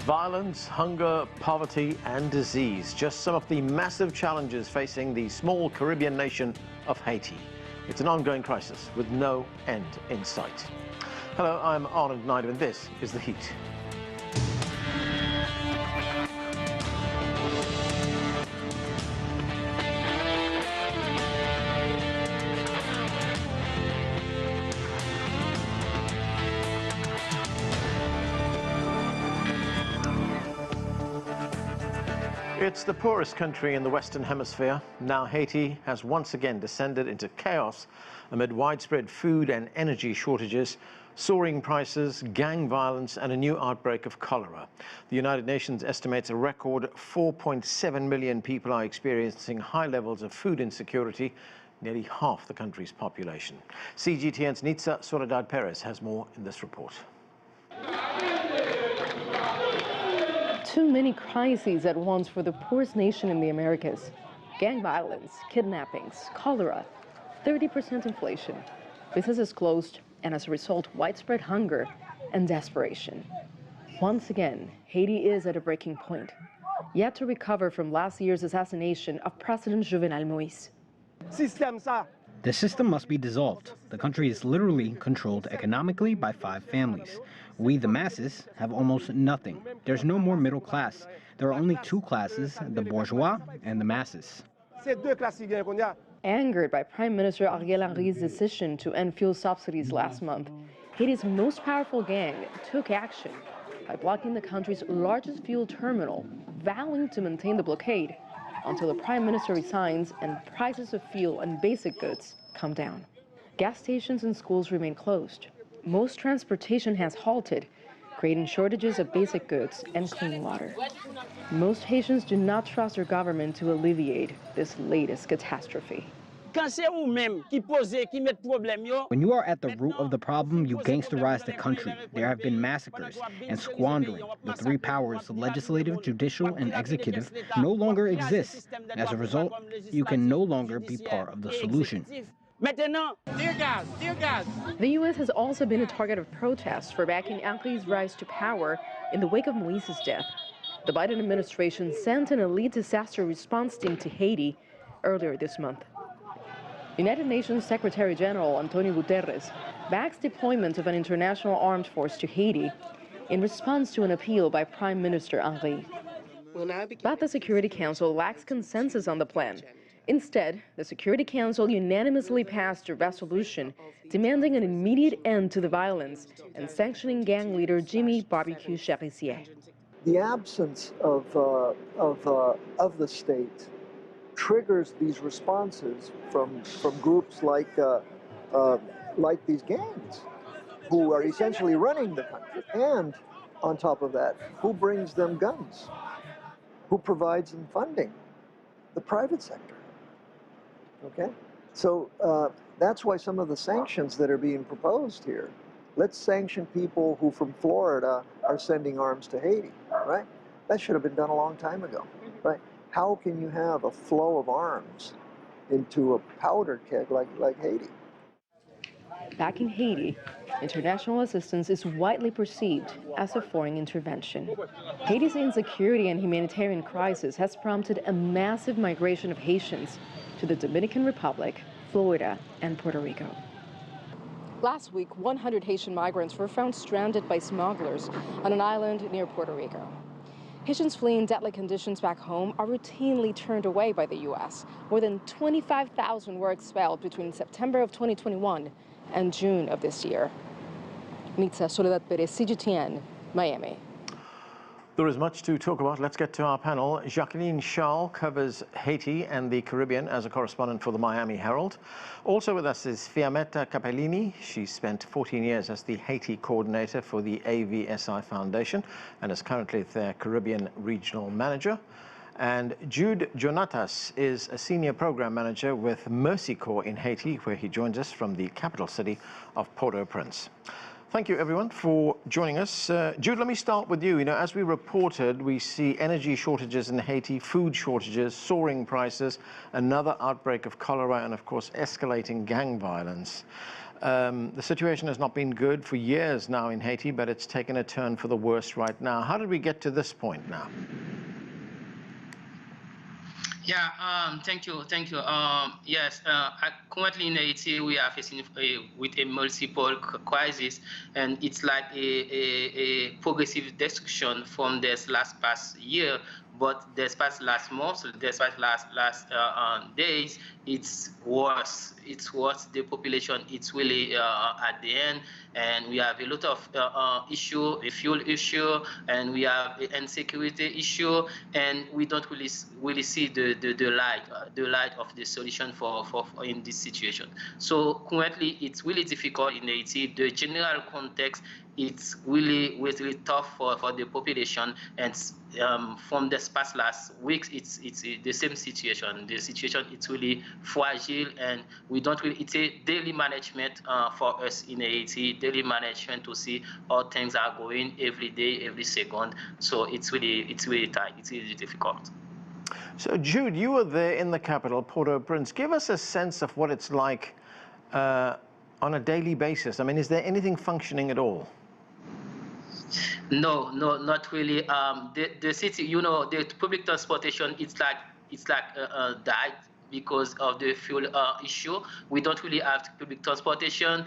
Violence, hunger, poverty and disease, just some of the massive challenges facing the small Caribbean nation of Haiti. It's an ongoing crisis with no end in sight. Hello, I'm Arnold Naidu and this is The Heat. It's the poorest country in the Western Hemisphere. Now Haiti has once again descended into chaos amid widespread food and energy shortages, soaring prices, gang violence, and a new outbreak of cholera. The United Nations estimates a record 4.7 million people are experiencing high levels of food insecurity, nearly half the country's population. CGTN's Nitza Soledad Perez has more in this report. Too many crises at once for the poorest nation in the Americas. Gang violence, kidnappings, cholera, 30% inflation, businesses closed, and as a result, widespread hunger and desperation. Once again, Haiti is at a breaking point, yet to recover from last year's assassination of President Jovenel Moïse. The system must be dissolved. The country is literally controlled economically by 5 families. We, the masses, have almost nothing. There's no more middle class. There are only 2 classes, the bourgeois and the masses. Angered by Prime Minister Ariel Henry's decision to end fuel subsidies last month, Haiti's most powerful gang took action by blocking the country's largest fuel terminal, vowing to maintain the blockade until the Prime Minister resigns and prices of fuel and basic goods come down. Gas stations and schools remain closed. Most transportation has halted, creating shortages of basic goods and clean water. Most Haitians do not trust their government to alleviate this latest catastrophe. When you are at the root of the problem, you gangsterize the country. There have been massacres and squandering. The 3 powers, legislative, judicial, and executive, no longer exist. As a result, you can no longer be part of the solution. The U.S. has also been a target of protests for backing Henry's rise to power in the wake of Moïse's death. The Biden administration sent an elite disaster response team to Haiti earlier this month. United Nations Secretary General Antonio Guterres backs deployment of an international armed force to Haiti in response to an appeal by Prime Minister Henry. But the Security Council lacks consensus on the plan. Instead, the Security Council unanimously passed a resolution demanding an immediate end to the violence and sanctioning gang leader Jimmy Barbecue Cherissier. The absence of the state triggers these responses from groups like these gangs, who are essentially running the country. And on top of that, who brings them guns? Who provides them funding? The private sector. Okay? So that's why some of the sanctions that are being proposed here, let's sanction people who from Florida are sending arms to Haiti, right? That should have been done a long time ago, right? How can you have a flow of arms into a powder keg like Haiti? Back in Haiti, international assistance is widely perceived as a foreign intervention. Haiti's insecurity and humanitarian crisis has prompted a massive migration of Haitians to the Dominican Republic, Florida, and Puerto Rico. Last week, 100 Haitian migrants were found stranded by smugglers on an island near Puerto Rico. Haitians fleeing deadly conditions back home are routinely turned away by the U.S. More than 25,000 were expelled between September of 2021 and June of this year. Nitza Soledad Perez, CGTN, Miami. There is much to talk about. Let's get to our panel. Jacqueline Charles covers Haiti and the Caribbean as a correspondent for the Miami Herald. Also with us is Fiammetta Cappellini. She spent 14 years as the Haiti coordinator for the AVSI Foundation and is currently their Caribbean regional manager. And Jonathas is a senior program manager with Mercy Corps in Haiti, where he joins us from the capital city of Port-au-Prince. Thank you, everyone, for joining us. Jude, let me start with you. You know, as we reported, we see energy shortages in Haiti, food shortages, soaring prices, another outbreak of cholera, and, of course, escalating gang violence. The situation has not been good for years now in Haiti, but it's taken a turn for the worse right now. How did we get to this point now? Yeah, thank you. Yes, currently in Haiti, we are facing with a multiple crisis, and it's like a progressive destruction from this past year. But despite last month, despite last days, it's worse. It's worse. The population, it's really at the end, and we have a lot of issue, a fuel issue, and we have an insecurity issue, and we don't really see the light of the solution for in this situation. So currently, it's really difficult in Haiti. The general context, it's really tough for the population, and from the past last weeks, it's the same situation. The situation, it's really fragile, and we don't really. It's a daily management for us in Haiti. Daily management to see how things are going every day, every second. So it's really tight. It's really difficult. So, Jude, you were there in the capital, Port-au-Prince. Give us a sense of what it's like on a daily basis. I mean, is there anything functioning at all? No, not really. The city, you know, the public transportation, it's like died because of the fuel issue. We don't really have public transportation.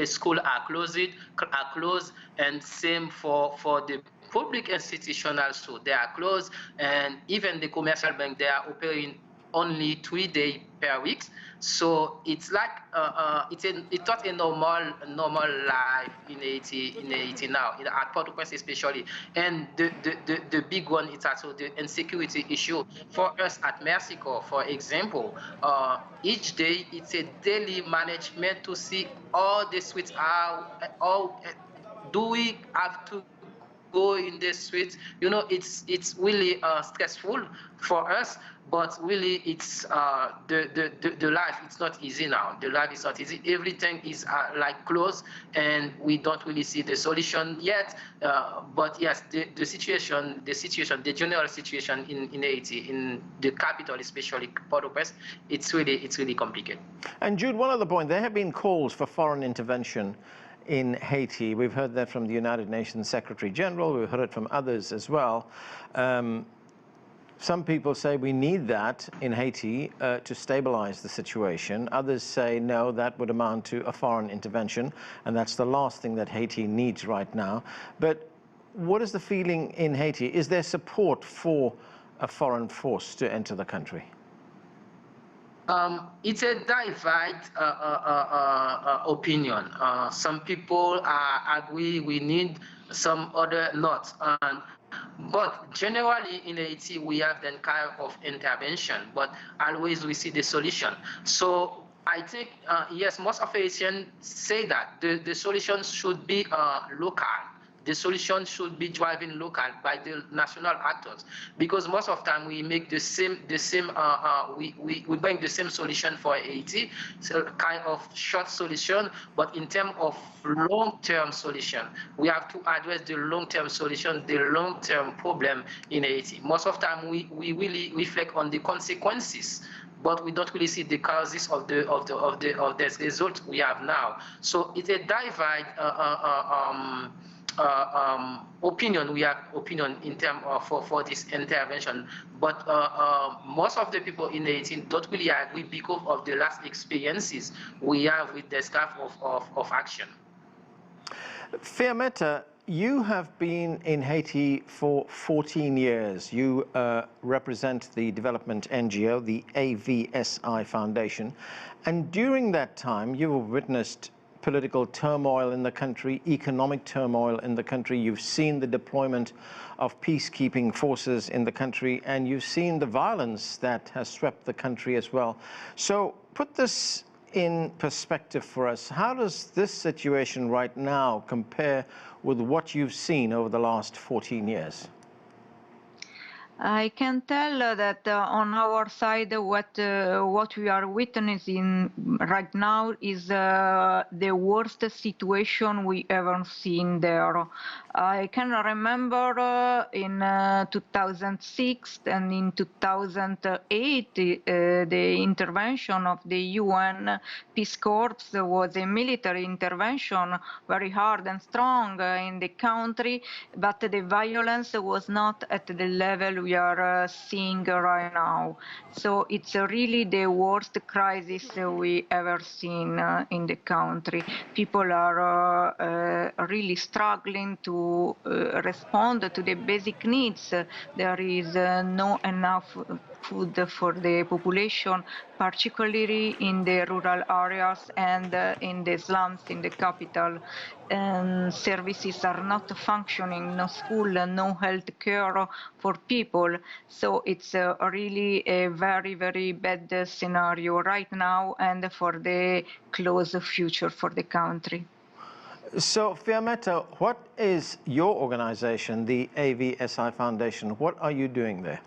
Schools are closed, and same for the public institutions also. They are closed, and even the commercial bank, they are operating only 3 days per week. So it's like it's not a normal life in Haiti now, at Port-au-Prince especially. And the big one is also the insecurity issue. For us at Mexico, for example, each day it's a daily management to see all the streets how do we have to go in the streets. You know, it's really stressful for us, but really it's the life, it's not easy now. The life is not easy. Everything is like closed, and we don't really see the solution yet. But yes, the situation, the general situation in Haiti, in the capital, especially Port-au-Prince, it's really complicated. And Jude, one other point, there have been calls for foreign intervention in Haiti. We've heard that from the United Nations Secretary General. We've heard it from others as well. Some people say we need that in Haiti to stabilize the situation. Others say no, that would amount to a foreign intervention, and that's the last thing that Haiti needs right now. But what is the feeling in Haiti? Is there support for a foreign force to enter the country? It's a divided opinion. Some people agree we need, some other not. But generally in Haiti, we have that kind of intervention, but always we see the solution. So I think, yes, most of Haitians say that the solution should be local. The solution should be driven local by the national actors, because most of the time we make we bring the same solution for Haiti, so kind of short solution, but in terms of long-term solution, we have to address the long-term solution, the long-term problem in Haiti. Most of the time we really reflect on the consequences, but we don't really see the causes of the result we have now. So it's a divided opinion. We have opinion in terms of for this intervention, but most of the people in Haiti don't really agree because of the last experiences we have with the staff of action. Fiammetta, you have been in Haiti for 14 years. You represent the development NGO, the AVSI Foundation, and during that time you have witnessed political turmoil in the country, economic turmoil in the country. You've seen the deployment of peacekeeping forces in the country, and you've seen the violence that has swept the country as well. So put this in perspective for us. How does this situation right now compare with what you've seen over the last 14 years? I can tell that on our side, what we are witnessing right now is the worst situation we ever seen there. I can remember in 2006 and in 2008 the intervention of the UN Peace Corps was a military intervention, very hard and strong in the country, but the violence was not at the level we are seeing right now. So it's really the worst crisis we ever seen in the country. People are really struggling to respond to the basic needs. There is no enough food for the population, particularly in the rural areas and in the slums in the capital. And services are not functioning, no school, no health care for people. So it's really a very, very bad scenario right now and for the close future for the country. So, Fiammetta, what is your organization, the AVSI Foundation? What are you doing there?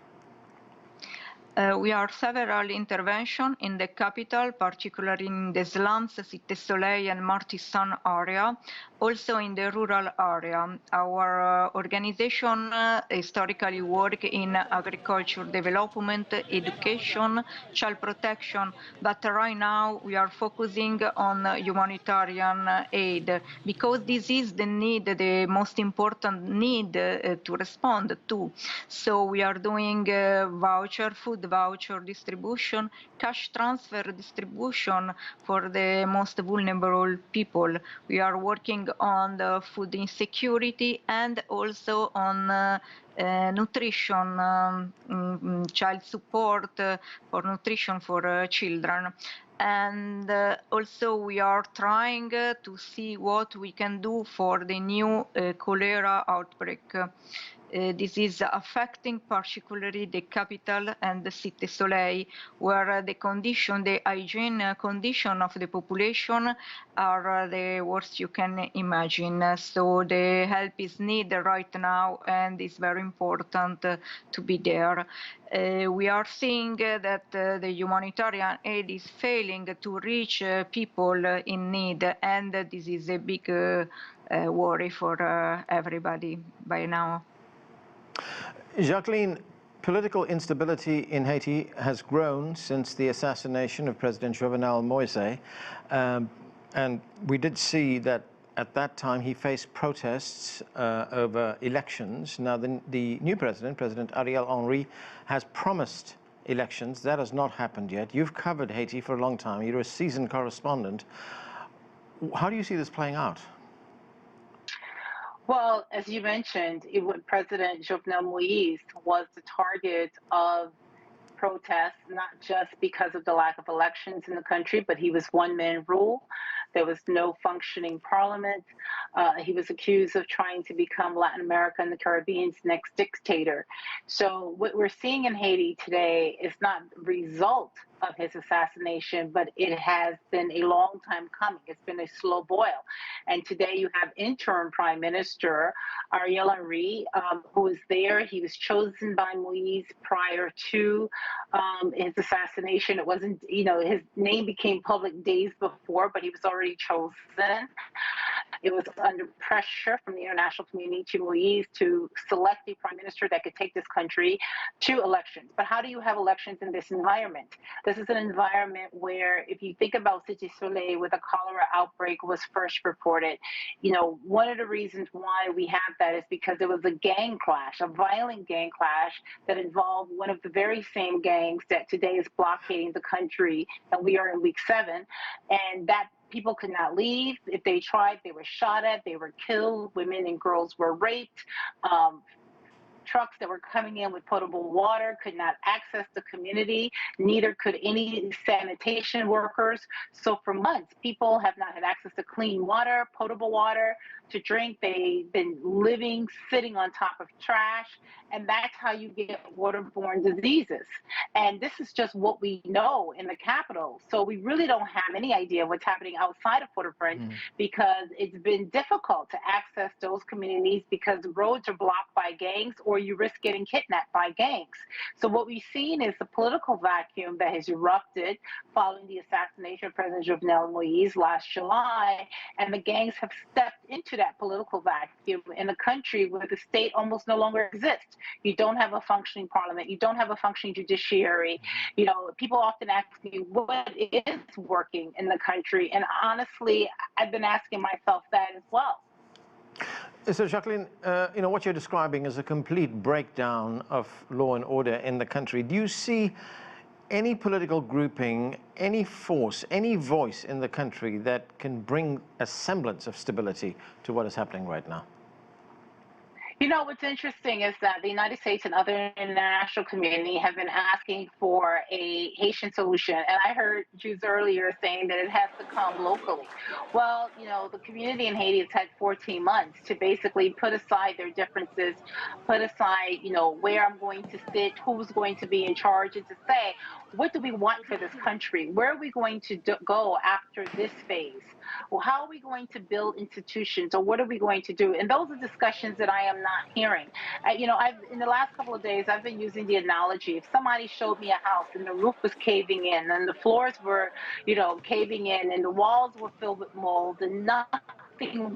We are several interventions in the capital, particularly in the slums, Cité Soleil and Martissan area, also in the rural area. Our organization historically work in agriculture development, education, child protection, but right now we are focusing on humanitarian aid because this is the need, the most important need to respond to. So we are doing food voucher distribution, cash transfer distribution for the most vulnerable people. We are working on the food insecurity and also on nutrition, child support for nutrition for children. And also we are trying to see what we can do for the new cholera outbreak. This is affecting particularly the capital and the Cité Soleil, where the condition, the hygiene condition of the population are the worst you can imagine. So the help is needed right now, and it's very important to be there. We are seeing that the humanitarian aid is failing to reach people in need, and this is a big worry for everybody by now. Jacqueline, political instability in Haiti has grown since the assassination of President Jovenel Moïse, and we did see that at that time he faced protests over elections. Now the new president, President Ariel Henry, has promised elections. That has not happened yet. You've covered Haiti for a long time. You're a seasoned correspondent. How do you see this playing out? Well, as you mentioned, President Jovenel Moïse was the target of protests, not just because of the lack of elections in the country, but he was one-man rule. There was no functioning parliament. He was accused of trying to become Latin America and the Caribbean's next dictator. So what we're seeing in Haiti today is not the result of his assassination, but it has been a long time coming. It's been a slow boil. And today you have interim Prime Minister Ariel Henry, who is there. He was chosen by Moïse prior to his assassination. It wasn't, his name became public days before, but he was already chosen. It was under pressure from the international community to Moïse to select a prime minister that could take this country to elections. But how do you have elections in this environment? This is an environment where, if you think about Cité Soleil, where the cholera outbreak was first reported, one of the reasons why we have that is because there was a gang clash, a violent gang clash that involved one of the very same gangs that today is blockading the country, and we are in week 7, and that people could not leave. If they tried, they were shot at, they were killed, women and girls were raped. Trucks that were coming in with potable water could not access the community, neither could any sanitation workers. So for months, people have not had access to clean water, potable water to drink. They've been living, sitting on top of trash, and that's how you get waterborne diseases. And this is just what we know in the capital. So we really don't have any idea what's happening outside of Port-au-Prince because it's been difficult to access those communities because the roads are blocked by gangs, or you risk getting kidnapped by gangs. So what we've seen is the political vacuum that has erupted following the assassination of President Jovenel Moïse last July, and the gangs have stepped into that political vacuum in a country where the state almost no longer exists. You don't have a functioning parliament. You don't have a functioning judiciary. You know, people often ask me what is working in the country, and honestly, I've been asking myself that as well. So, Jacqueline, you know, what you're describing is a complete breakdown of law and order in the country. Do you see any political grouping, any force, any voice in the country that can bring a semblance of stability to what is happening right now? You know, what's interesting is that the United States and other international community have been asking for a Haitian solution. And I heard Judes earlier saying that it has to come locally. Well, you know, the community in Haiti has had 14 months to basically put aside their differences, put aside, you know, where I'm going to sit, who's going to be in charge, and to say, what do we want for this country? Where are we going to go after this phase? Well, how are we going to build institutions, or what are we going to do? And those are discussions that I am not hearing. You know, in the last couple of days, I've been using the analogy. If somebody showed me a house and the roof was caving in and the floors were, you know, caving in and the walls were filled with mold and nothing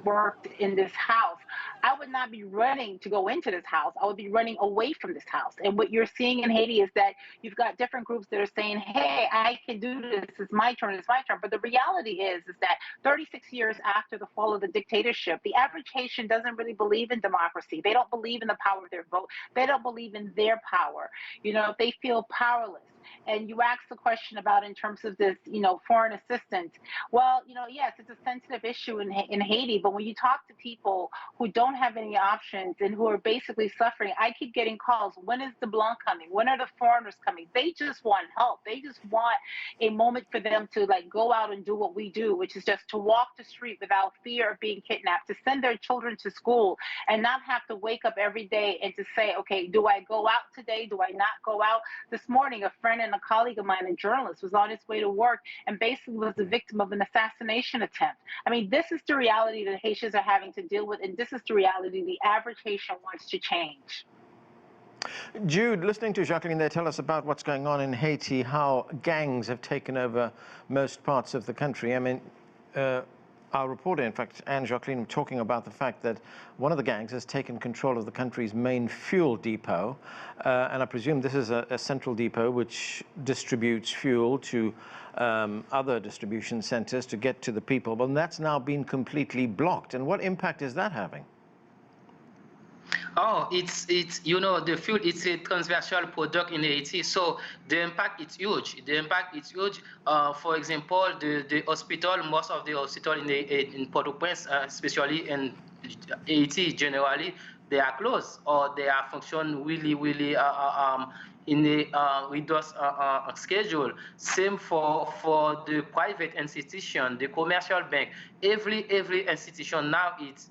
worked in this house, I would not be running to go into this house. I would be running away from this house. And what you're seeing in Haiti is that you've got different groups that are saying, hey, I can do this. It's my turn. It's my turn. But the reality is that 36 years after the fall of the dictatorship, the average Haitian doesn't really believe in democracy. They don't believe in the power of their vote. They don't believe in their power. You know, they feel powerless. And you asked the question about in terms of this, you know, foreign assistance. Well, you know, yes, it's a sensitive issue in Haiti, but when you talk to people who don't have any options and who are basically suffering, I keep getting calls. When is the Blanc coming? When are the foreigners coming? They just want help. They just want a moment for them to like go out and do what we do, which is just to walk the street without fear of being kidnapped, to send their children to school and not have to wake up every day and to say, okay, do I go out today? Do I not go out? This morning, a friend and a colleague of mine, a journalist, was on his way to work and basically was the victim of an assassination attempt. I mean, this is the reality that Haitians are having to deal with, and this is the reality the average Haitian wants to change. Jude, listening to Jacqueline there tell us about what's going on in Haiti, how gangs have taken over most parts of the country. I mean, our reporter, in fact, Anne Jacqueline, talking about the fact that one of the gangs has taken control of the country's main fuel depot. And I presume this is a central depot which distributes fuel to other distribution centers to get to the people. But that's now been completely blocked. And what impact is that having? Oh, it's you know, the fuel, it's a transversal product in Haiti, so the impact is huge. The impact is huge. For example, the hospital, most of the hospital in Port-au-Prince, especially in Haiti generally, they are closed or they are function really in a reduced schedule. Same for the private institution, the commercial bank. Every institution now it's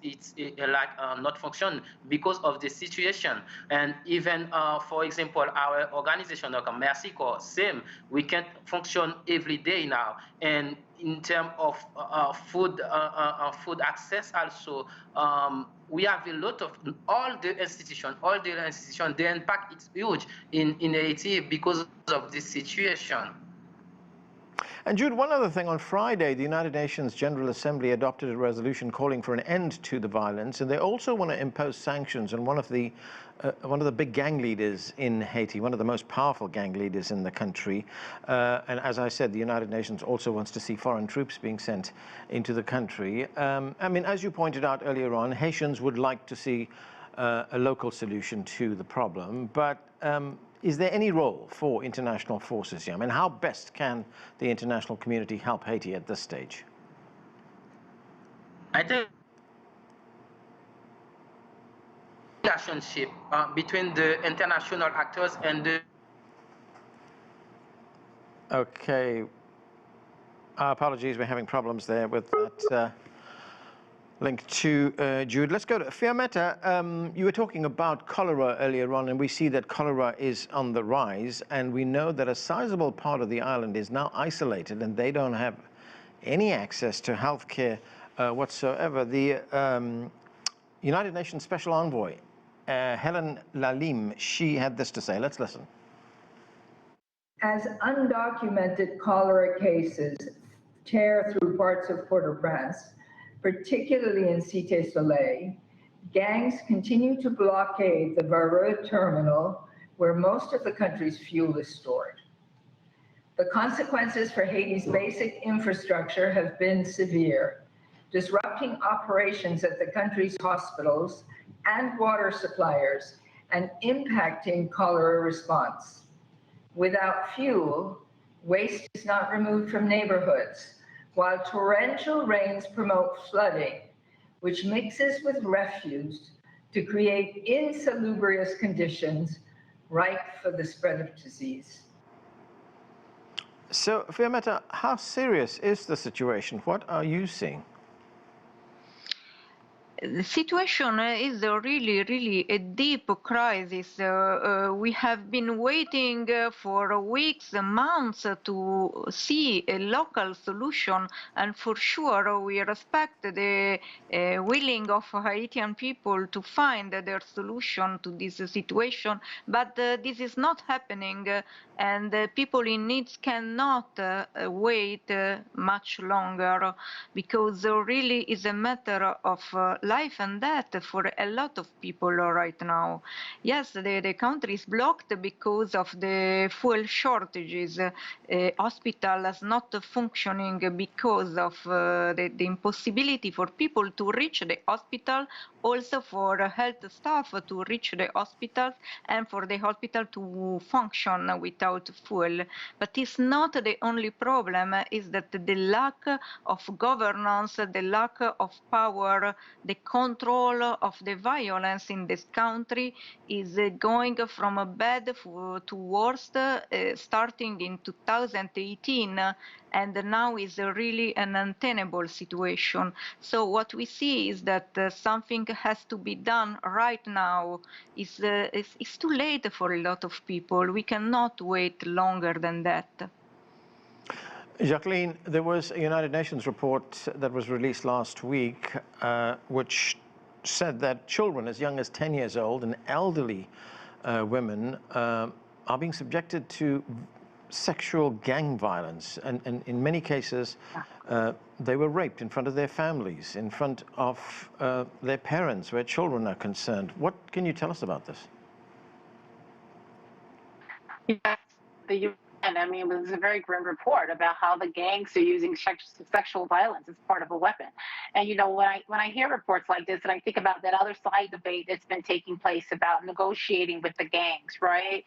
like not function because of the situation. And even for example, our organization like Mercy Corps, same. We can't function every day now. And in terms of food access also, we have a lot of all the institutions, the impact is huge in Haiti because of this situation. And Jude, one other thing, on Friday, the United Nations General Assembly adopted a resolution calling for an end to the violence, and they also want to impose sanctions on one of the big gang leaders in Haiti, one of the most powerful gang leaders in the country. And as I said, the United Nations also wants to see foreign troops being sent into the country. I mean, as you pointed out earlier on, Haitians would like to see a local solution to the problem, but is there any role for international forces here? I mean, how best can the international community help Haiti at this stage? I think relationship between the international actors and the... Okay. Our apologies, we're having problems there with that link to Jude. Let's go to Fiammetta. You were talking about cholera earlier on, and we see that cholera is on the rise, and we know that a sizable part of the island is now isolated, and they don't have any access to health care whatsoever. The United Nations Special Envoy Helen Lalim. She had this to say. Let's listen. As undocumented cholera cases tear through parts of Port-au-Prince, particularly in Cité Soleil, gangs continue to blockade the Vareux terminal where most of the country's fuel is stored. The consequences for Haiti's basic infrastructure have been severe, disrupting operations at the country's hospitals and water suppliers and impacting cholera response. Without fuel, waste is not removed from neighborhoods, while torrential rains promote flooding, which mixes with refuse to create insalubrious conditions ripe for the spread of disease. So, Fiammetta, how serious is the situation? What are you seeing? The situation is really a deep crisis. We have been waiting for weeks and months to see a local solution, and for sure we respect the willing of Haitian people to find their solution to this situation, but this is not happening, and people in need cannot wait much longer, because really is a matter of life and death for a lot of people right now. Yes, the country is blocked because of the fuel shortages. Hospitals not functioning because of the impossibility for people to reach the hospital, also for health staff to reach the hospitals, and for the hospital to function without fuel. But it's not the only problem, is that the lack of governance, the lack of power, the control of the violence in this country is going from bad to worst, starting in 2018, and now is really an untenable situation. So what we see is that something has to be done right now. It's too late for a lot of people. We cannot wait longer than that. Jacqueline, there was a United Nations report that was released last week, which said that children as young as 10 years old and elderly women are being subjected to sexual gang violence, and in many cases they were raped in front of their families, in front of their parents, where children are concerned. What can you tell us about this? Yes, the UN, I mean, it was a very grim report about how the gangs are using sexual violence as part of a weapon. And you know, when I hear reports like this, and I think about that other side debate that's been taking place about negotiating with the gangs, right?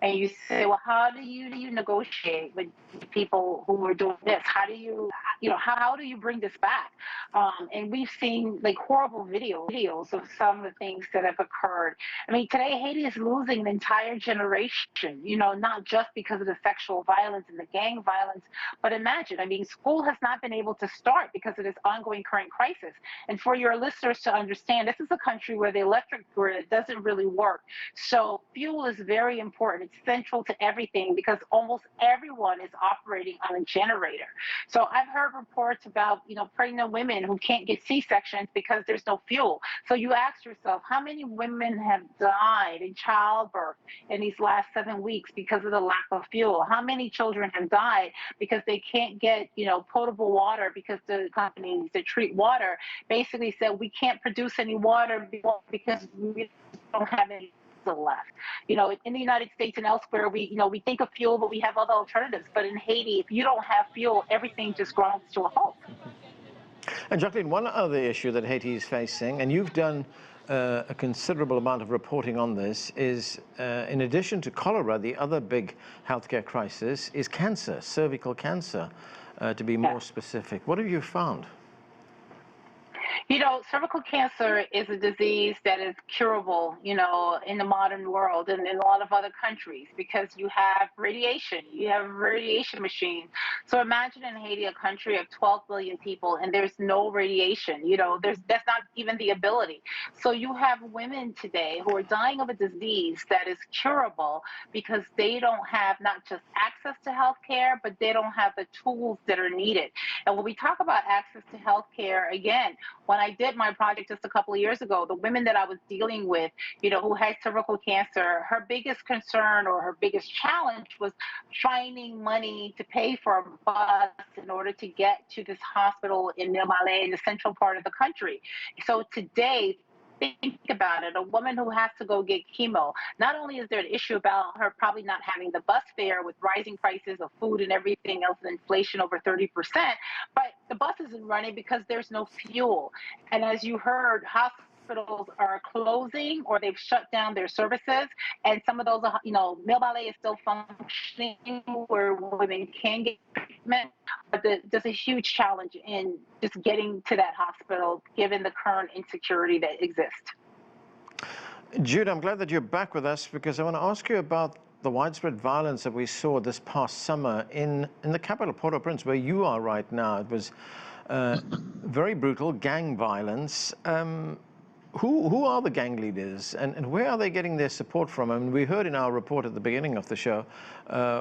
And you say, well, how do you negotiate with people who are doing this? How do you how do you bring this back? And we've seen like horrible videos of some of the things that have occurred. I mean, today Haiti is losing an entire generation, you know, not just because of the sexual violence and the gang violence, but imagine, I mean, school has not been able to start because of this ongoing current crisis. And for your listeners to understand, this is a country where the electric grid doesn't really work. So fuel is very important. It's central to everything because almost everyone is operating on a generator. So I've heard reports about, you know, pregnant women who can't get C-sections because there's no fuel. So you ask yourself, how many women have died in childbirth in these last 7 weeks because of the lack of fuel? How many children have died because they can't get, you know, potable water because the companies that treat water basically said we can't produce any water because we don't have any left. You know, in the United States and elsewhere, we think of fuel, but we have other alternatives. But in Haiti, if you don't have fuel, everything just grinds to a halt. And Jacqueline, one other issue that Haiti is facing, and you've done a considerable amount of reporting on this, is in addition to cholera, the other big healthcare crisis is cancer, cervical cancer, to be more specific. What have you found? You know, cervical cancer is a disease that is curable, you know, in the modern world and in a lot of other countries because you have radiation machines. So imagine in Haiti, a country of 12 billion people, and there's no radiation, you know, that's not even the ability. So you have women today who are dying of a disease that is curable because they don't have not just access to health care, but they don't have the tools that are needed. And when we talk about access to health care, again, when when I did my project just a couple of years ago, the women that I was dealing with, who had cervical cancer, her biggest concern or her biggest challenge was finding money to pay for a bus in order to get to this hospital in Miami, in the central part of the country. So today, think about it, a woman who has to go get chemo, not only is there an issue about her probably not having the bus fare with rising prices of food and everything else, inflation over 30%, but the bus isn't running because there's no fuel. And as you heard, hospitals are closing or they've shut down their services. And some of those, Miami is still functioning where women can get treatment. But there's a huge challenge in just getting to that hospital given the current insecurity that exists. Jude, I'm glad that you're back with us because I want to ask you about the widespread violence that we saw this past summer in the capital, Port-au-Prince, where you are right now. It was very brutal, gang violence. Who are the gang leaders and where are they getting their support from? I mean, we heard in our report at the beginning of the show,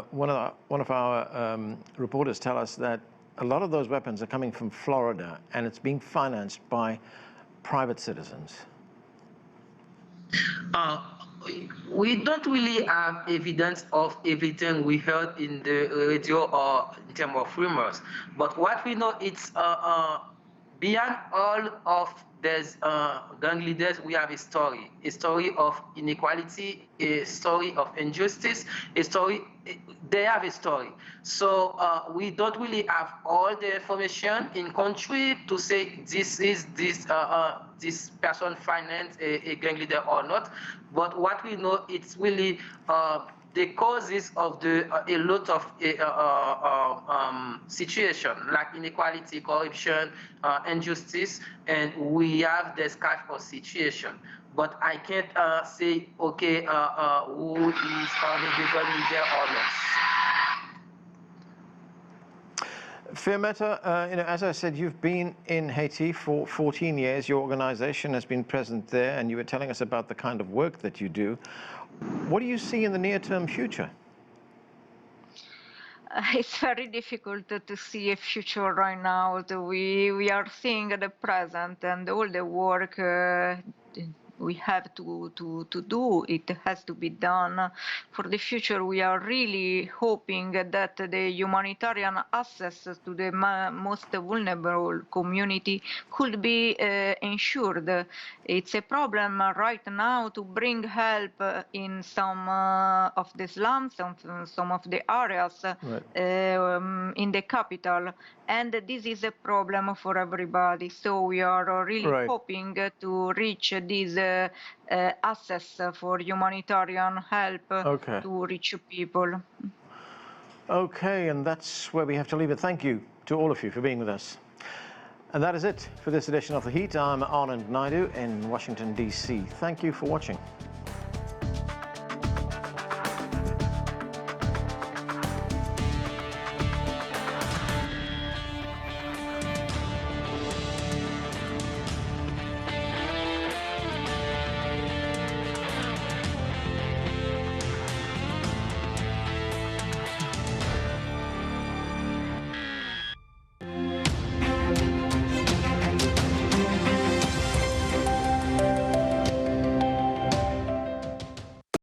one of our reporters tell us that a lot of those weapons are coming from Florida and it's being financed by private citizens. We don't really have evidence of everything we heard in the radio or in terms of rumors. But what we know, it's beyond all of these gang leaders, we have a story of inequality, a story of injustice, they have a story. So we don't really have all the information in country to say this person financed a gang leader or not. But what we know, it's really the causes of a lot of situation like inequality, corruption, injustice, and we have this kind of situation. But I can't say, okay, who is founding the gang leader or not. Fiammetta, as I said, you've been in Haiti for 14 years. Your organization has been present there, and you were telling us about the kind of work that you do. What do you see in the near-term future? It's very difficult to see a future right now. We are seeing the present and all the work we have to do. It has to be done. For the future, we are really hoping that the humanitarian access to the most vulnerable community could be ensured. It's a problem right now to bring help in some of the slums, some of the areas in the capital. And this is a problem for everybody. So we are really hoping to reach this access for humanitarian help to reach people. Okay, and that's where we have to leave it. Thank you to all of you for being with us. And that is it for this edition of The Heat. I'm Anand Naidu in Washington, D.C. Thank you for watching.